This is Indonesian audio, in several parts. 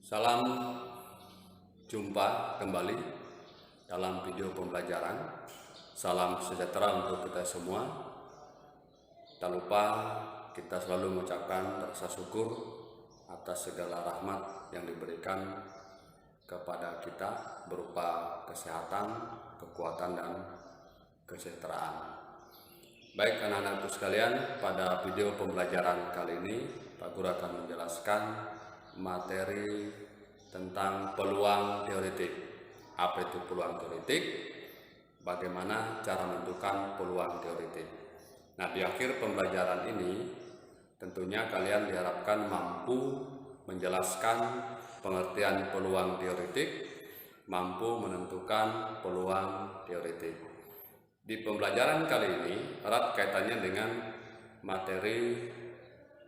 Salam jumpa kembali dalam video pembelajaran. Salam sejahtera untuk kita semua. Tak lupa kita selalu mengucapkan rasa syukur atas segala rahmat yang diberikan kepada kita berupa kesehatan, kekuatan, dan kesejahteraan. Baik anak-anakku sekalian, pada video pembelajaran kali ini Pak Guru akan menjelaskan materi tentang peluang teoretik. Apa itu peluang teoretik? Bagaimana cara menentukan peluang teoretik? Nah, di akhir pembelajaran ini tentunya kalian diharapkan mampu menjelaskan pengertian peluang teoretik, mampu menentukan peluang teoretik. Di pembelajaran kali ini erat kaitannya dengan materi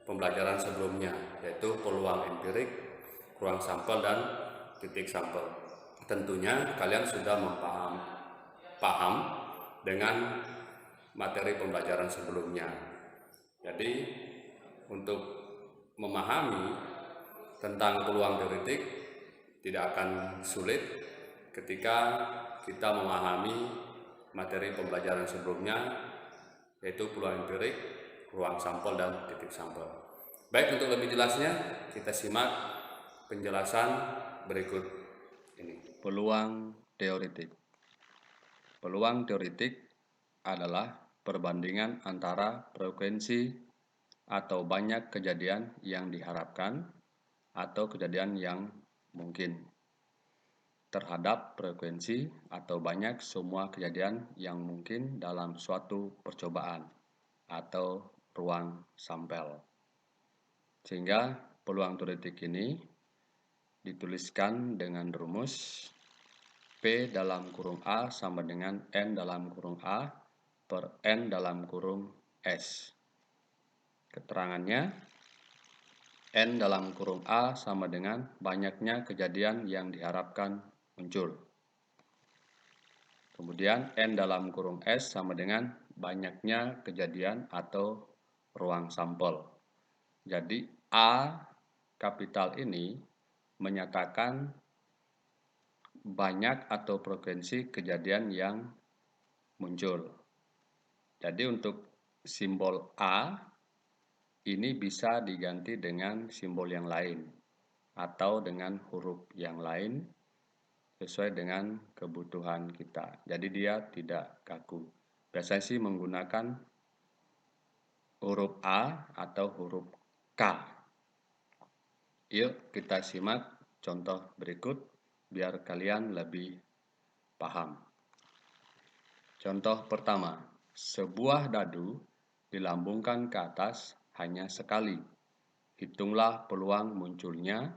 pembelajaran sebelumnya, yaitu peluang empirik, ruang sampel, dan titik sampel. Tentunya kalian sudah paham dengan materi pembelajaran sebelumnya. Jadi untuk memahami tentang peluang teoretik tidak akan sulit ketika kita memahami materi pembelajaran sebelumnya, yaitu peluang empirik, ruang sampel, dan titik sampel. Baik, untuk lebih jelasnya kita simak penjelasan berikut ini. Peluang teoretik. Peluang teoretik adalah perbandingan antara frekuensi atau banyak kejadian yang diharapkan atau kejadian yang mungkin terhadap frekuensi atau banyak semua kejadian yang mungkin dalam suatu percobaan atau ruang sampel. Sehingga peluang teoretik ini dituliskan dengan rumus P dalam kurung A sama dengan N dalam kurung A per N dalam kurung S. Keterangannya, N dalam kurung A sama dengan banyaknya kejadian yang diharapkan muncul. Kemudian N dalam kurung S sama dengan banyaknya kejadian atau ruang sampel. Jadi A kapital ini menyatakan banyak atau frekuensi kejadian yang muncul. Jadi untuk simbol A ini bisa diganti dengan simbol yang lain atau dengan huruf yang lain sesuai dengan kebutuhan kita. Jadi dia tidak kaku. Biasanya sih menggunakan huruf A atau huruf K. Yuk kita simak contoh berikut biar kalian lebih paham. Contoh pertama, sebuah dadu dilambungkan ke atas hanya sekali. Hitunglah peluang munculnya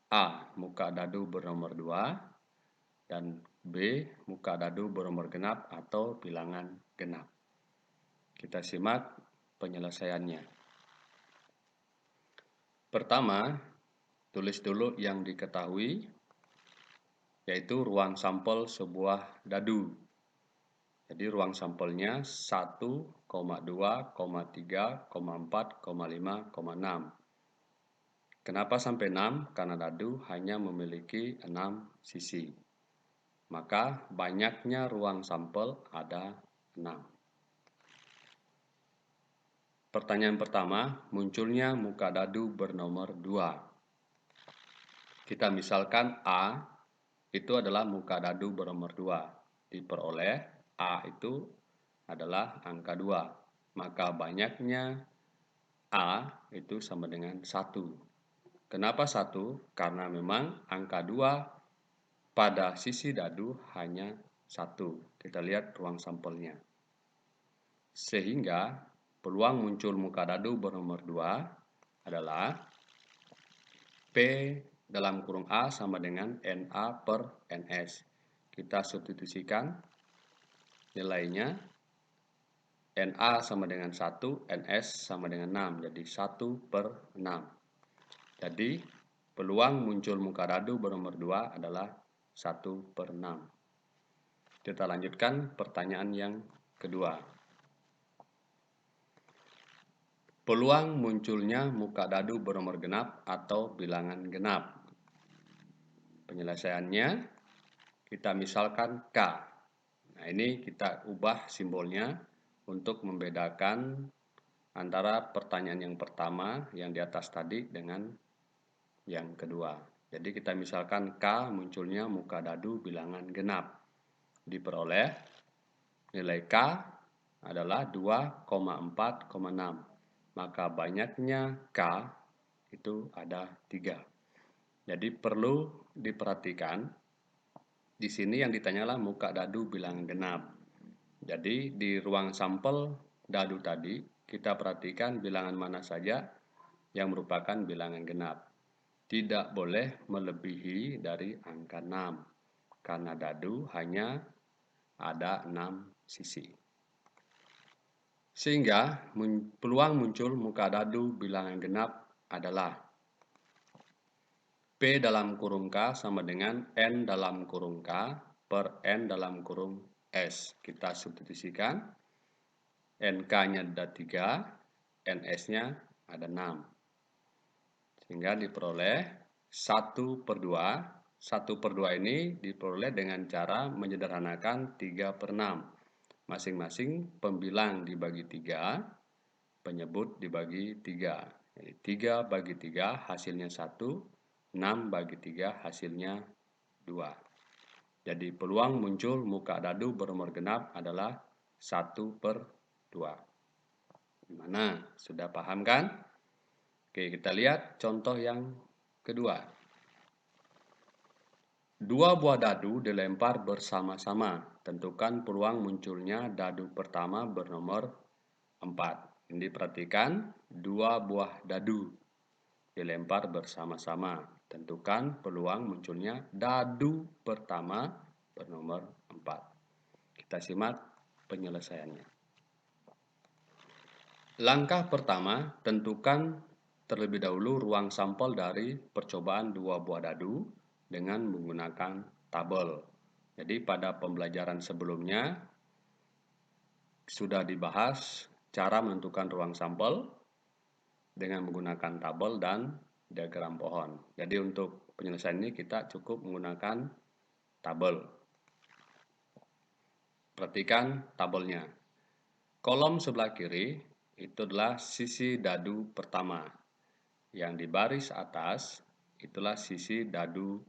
A. Muka dadu bernomor 2 dan B. Muka dadu bernomor genap atau bilangan genap. Kita simak penyelesaiannya. Pertama, tulis dulu yang diketahui, yaitu ruang sampel sebuah dadu. Jadi ruang sampelnya 1, 2, 3, 4, 5, 6. Kenapa sampai 6? Karena dadu hanya memiliki 6 sisi. Maka banyaknya ruang sampel ada 6. Pertanyaan pertama, munculnya muka dadu bernomor 2. Kita misalkan A itu adalah muka dadu bernomor 2. Diperoleh A itu adalah angka 2. Maka banyaknya A itu sama dengan 1. Kenapa 1? Karena memang angka 2 pada sisi dadu hanya 1. Kita lihat ruang sampelnya. Sehingga peluang muncul muka dadu bernomor 2 adalah P dalam kurung A sama dengan NA per NS. Kita substitusikan nilainya. NA sama dengan 1, NS sama dengan 6. Jadi 1 per 6. Jadi peluang muncul muka dadu bernomor 2 adalah 1 per 6. Kita lanjutkan pertanyaan yang kedua. Peluang munculnya muka dadu bernomor genap atau bilangan genap. penyelesaiannya. Kita misalkan K. Nah, ini kita ubah simbolnya untuk membedakan antara pertanyaan yang pertama yang di atas tadi dengan yang kedua. Jadi kita misalkan K munculnya muka dadu bilangan genap. Diperoleh nilai K adalah 2,4,6. Maka banyaknya K itu ada 3. Jadi perlu diperhatikan, di sini yang ditanyalah muka dadu bilangan genap. Jadi di ruang sampel dadu tadi, kita perhatikan bilangan mana saja yang merupakan bilangan genap. Tidak boleh melebihi dari angka 6, karena dadu hanya ada 6 sisi. Sehingga peluang muncul muka dadu bilangan genap adalah P dalam kurung K sama dengan N dalam kurung K per N dalam kurung S. Kita substitusikan, NK-nya ada 3, NS-nya ada 6. Sehingga diperoleh 1/2. 1/2 ini diperoleh dengan cara menyederhanakan 3/6. Masing-masing pembilang dibagi 3, penyebut dibagi 3. Jadi 3 bagi 3 hasilnya 1, 6 bagi 3 hasilnya 2. Jadi peluang muncul muka dadu bernomor genap adalah 1/2. Gimana? Sudah paham kan? Oke, kita lihat contoh yang kedua. 2 buah dadu dilempar bersama-sama. Tentukan peluang munculnya dadu pertama bernomor 4. Ini perhatikan, 2 buah dadu dilempar bersama-sama. Tentukan peluang munculnya dadu pertama bernomor 4. Kita simak penyelesaiannya. Langkah pertama, tentukan terlebih dahulu ruang sampel dari percobaan 2 buah dadu dengan menggunakan tabel. Jadi pada pembelajaran sebelumnya sudah dibahas cara menentukan ruang sampel dengan menggunakan tabel dan diagram pohon. Jadi untuk penyelesaian ini kita cukup menggunakan tabel. Perhatikan tabelnya. Kolom sebelah kiri itu adalah sisi dadu pertama. Yang di baris atas itulah sisi dadu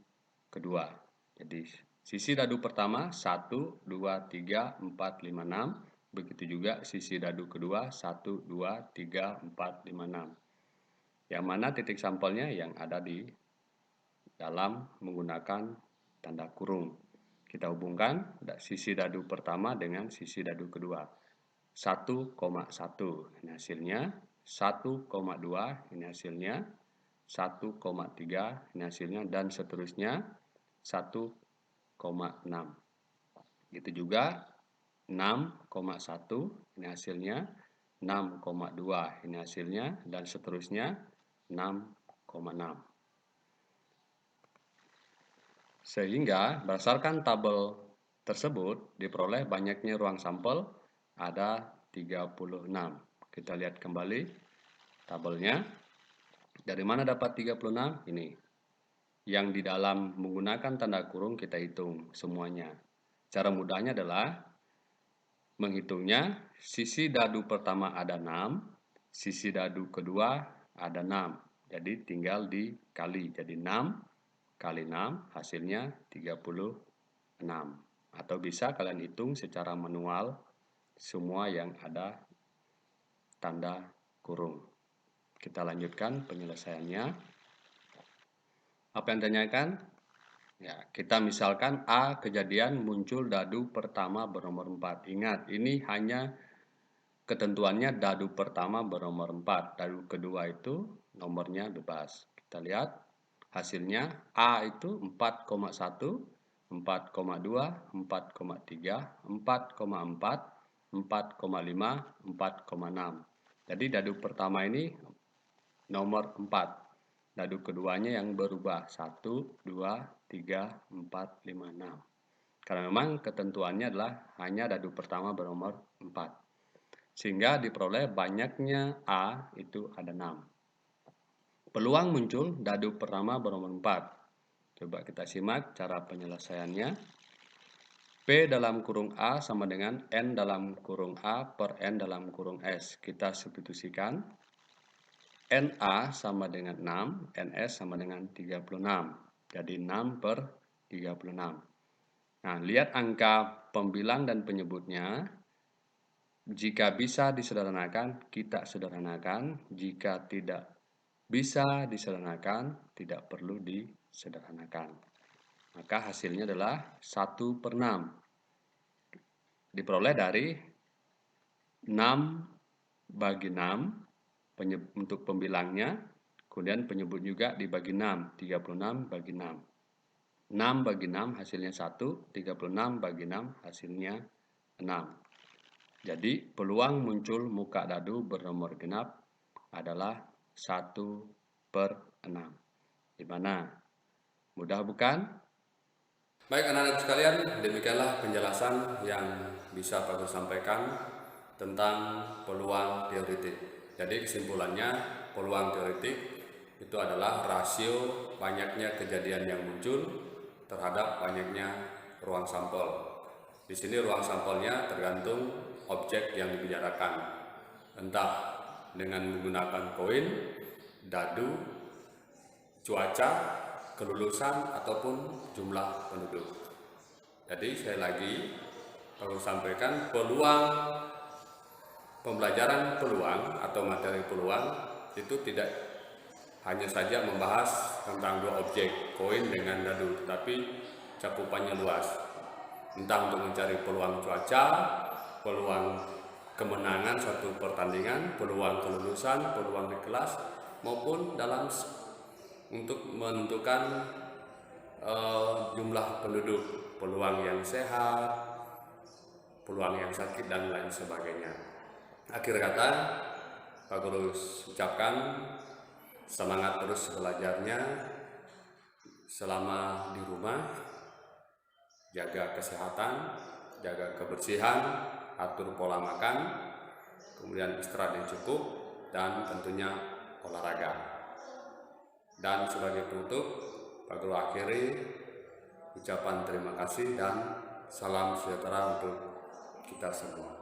kedua. Jadi sisi dadu pertama 1, 2, 3, 4, 5, 6. Begitu juga sisi dadu kedua 1, 2, 3, 4, 5, 6. Yang mana titik sampelnya yang ada di dalam menggunakan tanda kurung. Kita hubungkan sisi dadu pertama dengan sisi dadu kedua. 1,1 ini hasilnya, 1,2 ini hasilnya, 1,3 ini hasilnya, dan seterusnya 1,6. Gitu juga 6,1 ini hasilnya, 6,2 ini hasilnya, dan seterusnya 6,6. Sehingga berdasarkan tabel tersebut diperoleh banyaknya ruang sampel ada 36. Kita lihat kembali tabelnya. Dari mana dapat 36? Ini. Yang di dalam menggunakan tanda kurung kita hitung semuanya. Cara mudahnya adalah menghitungnya, sisi dadu pertama ada 6, sisi dadu kedua ada 6. Jadi tinggal dikali. Jadi 6 kali 6 hasilnya 36. Atau bisa kalian hitung secara manual semua yang ada tanda kurung. Kita lanjutkan penyelesaiannya. Apa yang ditanyakan? Ya, kita misalkan A kejadian muncul dadu pertama bernomor 4. Ingat, ini hanya ketentuannya dadu pertama bernomor 4. Dadu kedua itu nomornya bebas. Kita lihat hasilnya A itu 4,1, 4,2, 4,3, 4,4, 4,5, 4,6. Jadi dadu pertama ini nomor 4. Dadu keduanya yang berubah 1, 2, 3, 4, 5, 6. Karena memang ketentuannya adalah hanya dadu pertama bernomor 4. Sehingga diperoleh banyaknya A itu ada 6. Peluang muncul dadu pertama bernomor 4. Coba kita simak cara penyelesaiannya. P dalam kurung A sama dengan N dalam kurung A per N dalam kurung S. Kita substitusikan. NA sama dengan 6, NS sama dengan 36. Jadi 6 per 36. Nah, lihat angka pembilang dan penyebutnya. Jika bisa disederhanakan, kita sederhanakan. Jika tidak bisa disederhanakan, tidak perlu disederhanakan. Maka hasilnya adalah 1 per 6. Diperoleh dari 6 bagi 6 untuk pembilangnya, kemudian penyebut juga dibagi 6, 36 bagi 6. 6 bagi 6 hasilnya 1, 36 bagi 6 hasilnya 6. Jadi peluang muncul muka dadu bernomor genap adalah 1 per 6. Gimana? Mudah bukan? Baik anak-anak sekalian, demikianlah penjelasan yang bisa Pak Guru sampaikan tentang peluang teoretik. Jadi kesimpulannya, peluang teoretik itu adalah rasio banyaknya kejadian yang muncul terhadap banyaknya ruang sampel. Di sini ruang sampelnya tergantung objek yang dibicarakan, entah dengan menggunakan koin, dadu, cuaca, kelulusan, ataupun jumlah penduduk. Jadi sekali lagi perlu sampaikan, peluang pembelajaran peluang atau materi peluang itu tidak hanya saja membahas tentang dua objek, koin dengan dadu, tapi cakupannya luas. Entah untuk mencari peluang cuaca, peluang kemenangan suatu pertandingan, peluang kelulusan, peluang di kelas, maupun dalam untuk menentukan jumlah penduduk, peluang yang sehat, peluang yang sakit, dan lain sebagainya. Akhir kata, Pak Guru ucapkan semangat terus belajarnya selama di rumah, jaga kesehatan, jaga kebersihan, atur pola makan, kemudian istirahat yang cukup, dan tentunya olahraga. Dan sebagai penutup, Pak Guru akhiri ucapan terima kasih dan salam sejahtera untuk kita semua.